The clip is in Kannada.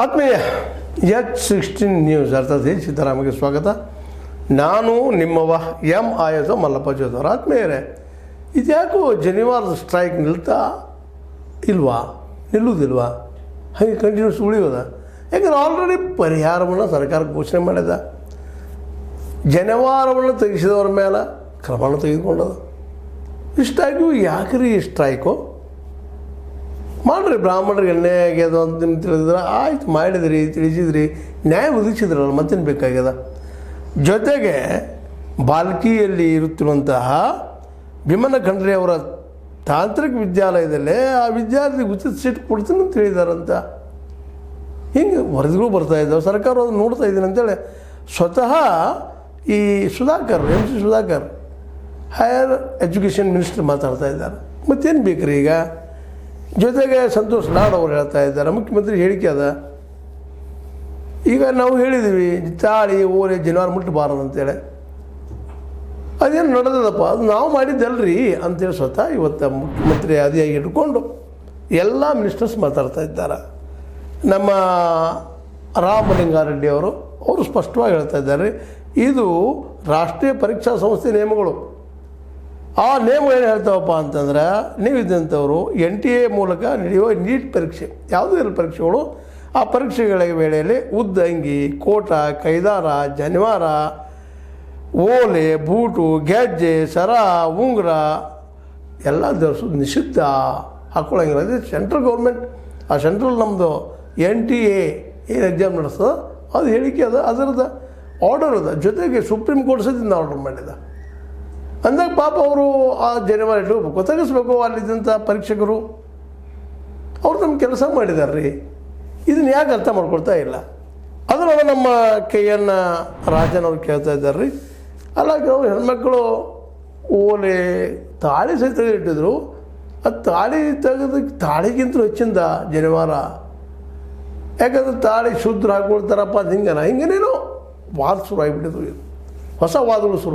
ಆತ್ಮೀಯ H16 ನ್ಯೂಸ್ ಅರ್ಥಾತ್ ಸಿದ್ದರಾಮಯ್ಯ ಸ್ವಾಗತ. ನಾನು ನಿಮ್ಮವ ಎಂ ಆಯತ ಮಲ್ಲಪ್ಪ ಜೋದವ್ರು. ಆತ್ಮೀಯರೇ, ಇದ್ಯಾಕೋ ಜನಿವಾರದ ಸ್ಟ್ರೈಕ್ ನಿಲ್ಲುವುದಿಲ್ವಾ ಹಾಗೆ ಕಂಟಿನ್ಯೂಸ್ ಉಳಿಯೋದ? ಯಾಕಂದ್ರೆ ಆಲ್ರೆಡಿ ಪರಿಹಾರವನ್ನು ಸರ್ಕಾರ ಘೋಷಣೆ ಮಾಡಿದ. ಜನಿವಾರವನ್ನು ತೆಗೆಸಿದವ್ರ ಮೇಲೆ ಕ್ರಮ ತೆಗೆದುಕೊಂಡದ. ಇಷ್ಟಾಗಿಯೂ ಯಾಕ್ರಿ ಈ ಸ್ಟ್ರೈಕು? ಮಾಡಿರಿ, ಬ್ರಾಹ್ಮಣರಿಗೆ ಅನ್ಯಾಯ ಆಗ್ಯದ ಅಂತ ನಿಮ್ಗೆ ತಿಳಿದ್ರೆ ಆಯ್ತು, ಮಾಡಿದ್ರಿ, ತಿಳಿಸಿದ್ರಿ, ನ್ಯಾಯ ಒದಗಿಸಿದ್ರಲ್ಲ, ಮತ್ತೇನು ಬೇಕಾಗ್ಯದ? ಜೊತೆಗೆ ಬಾಲ್ಕಿಯಲ್ಲಿ ಇರುತ್ತಿರುವಂತಹ ಭೀಮಣ್ಣ ಖಂಡ್ರೆ ಅವರ ತಾಂತ್ರಿಕ ವಿದ್ಯಾಲಯದಲ್ಲೇ ಆ ವಿದ್ಯಾರ್ಥಿ ಉಚಿತ ಸೀಟ್ ಕೊಡ್ತೀನಿ ಅಂತ ಹೇಳಿದಾರಂತ. ಹಿಂಗೆ ವರದಿಗಳು ಬರ್ತಾ ಇದ್ದಾವೆ, ಸರ್ಕಾರ ಅದನ್ನು ನೋಡ್ತಾ ಇದ್ದೀನಿ ಅಂತೇಳಿ ಸ್ವತಃ ಈ Sudhakar, MC Sudhakar higher education minister ಮಾತಾಡ್ತಾ ಇದ್ದಾರೆ. ಮತ್ತೇನು ಬೇಕ್ರಿ ಈಗ? ಜೊತೆಗೆ ಸಂತೋಷ್ ಲಾಡ್ ಅವರು ಹೇಳ್ತಾ ಇದ್ದಾರೆ, ಮುಖ್ಯಮಂತ್ರಿ ಹೇಳಿಕೆ ಅದ. ಈಗ ನಾವು ಹೇಳಿದ್ದೀವಿ ತಾಳಿ ಓಲೆ ಜನಿವಾರ ಮುಟ್ಟಬಾರದು ಅಂತೇಳಿ. ಅದೇನು ನಡೆದದಪ್ಪ, ಅದು ನಾವು ಮಾಡಿದ್ದಲ್ರಿ ಅಂತೇಳಿ ಸ್ವತಃ ಇವತ್ತು ಮುಖ್ಯಮಂತ್ರಿ ಆದಿಯಾಗಿ ಇಟ್ಕೊಂಡು ಎಲ್ಲ ಮಿನಿಸ್ಟರ್ಸ್ ಮಾತಾಡ್ತಾ ಇದ್ದಾರೆ. ನಮ್ಮ ರಾಮಲಿಂಗಾರೆಡ್ಡಿ ಅವರು ಸ್ಪಷ್ಟವಾಗಿ ಹೇಳ್ತಾ ಇದ್ದಾರೆ, ಇದು ರಾಷ್ಟ್ರೀಯ ಪರೀಕ್ಷಾ ಸಂಸ್ಥೆ ನಿಯಮಗಳು. ಆ ನಿಯಮಗಳು ಏನು ಹೇಳ್ತಾವಪ್ಪ ಅಂತಂದ್ರೆ, ನೀವಿದ್ದಂಥವರು NTA ಮೂಲಕ ನಡೆಯುವ ನೀಟ್ ಪರೀಕ್ಷೆ, ಯಾವುದೇ ಇರೋ ಪರೀಕ್ಷೆಗಳು, ಆ ಪರೀಕ್ಷೆಗಳ ವೇಳೆಯಲ್ಲಿ ಉದ್ದ ಅಂಗಿ, ಕೋಟ, ಕೈದಾರ, ಜನಿವಾರ, ಓಲೆ, ಬೂಟು, ಗೆಜ್ಜೆ, ಸರ, ಉಂಗುರ ಎಲ್ಲ ಧರಿಸೋದು ನಿಷಿದ್ಧ, ಹಾಕ್ಕೊಳ್ಳೋಂಗಿಲ್ಲ. ಅದೇ ಸೆಂಟ್ರಲ್ ಗೌರ್ಮೆಂಟ್, ಆ ಸೆಂಟ್ರಲ್ ನಮ್ಮದು NTA ಏನು ಎಕ್ಸಾಮ್ ನಡೆಸ್ತದೆ ಅದು ಹೇಳಿಕೆ ಅದ, ಅದರದ್ದು ಆರ್ಡರ್ ಅದ. ಜೊತೆಗೆ ಸುಪ್ರೀಂ ಕೋರ್ಟ್ ಸದಿಂದ ಆರ್ಡರ್ ಮಾಡಿದ. ಅಂದಾಗ ಪಾಪ ಅವರು ಆ ಜನಿವಾರ ಇಟ್ಕೋಬೇಕು, ಒದಗಿಸ್ಬೇಕು. ಅಲ್ಲಿದ್ದಂಥ ಪರೀಕ್ಷಕರು ಅವ್ರು ನಮ್ಮ ಕೆಲಸ ಮಾಡಿದ್ದಾರೆ ರೀ, ಇದನ್ನು ಯಾಕೆ ಅರ್ಥ ಮಾಡ್ಕೊಳ್ತಾ ಇಲ್ಲ? ಅದನ್ನು ನಮ್ಮ KN ರಾಜನ್ ಅವ್ರು ಕೇಳ್ತಾ ಇದ್ದಾರೆ ರೀ. ಅಲ್ಲ, ಕೆಲವು ಹೆಣ್ಮಕ್ಳು ಓಲೆ, ತಾಳಿ ಸಹಿತ ಇಟ್ಟಿದ್ರು. ಅದು ತಾಳಿ ತೆಗೆದಕ್ಕೆ ತಾಳಿಗಿಂತ ಹೆಚ್ಚಿಂದ ಜನಿವಾರ. ಯಾಕಂದ್ರೆ ತಾಳಿ ಶುದ್ಧ ಹಾಕ್ಕೊಳ್ತಾರಪ್ಪ, ಅದು ಹಿಂಗೇನೇನೋ ವಾದ ಶುರು ಆಗಿಬಿಟ್ಟಿದ್ರು. ಹೊಸ ವಾದಗಳು ಶುರು.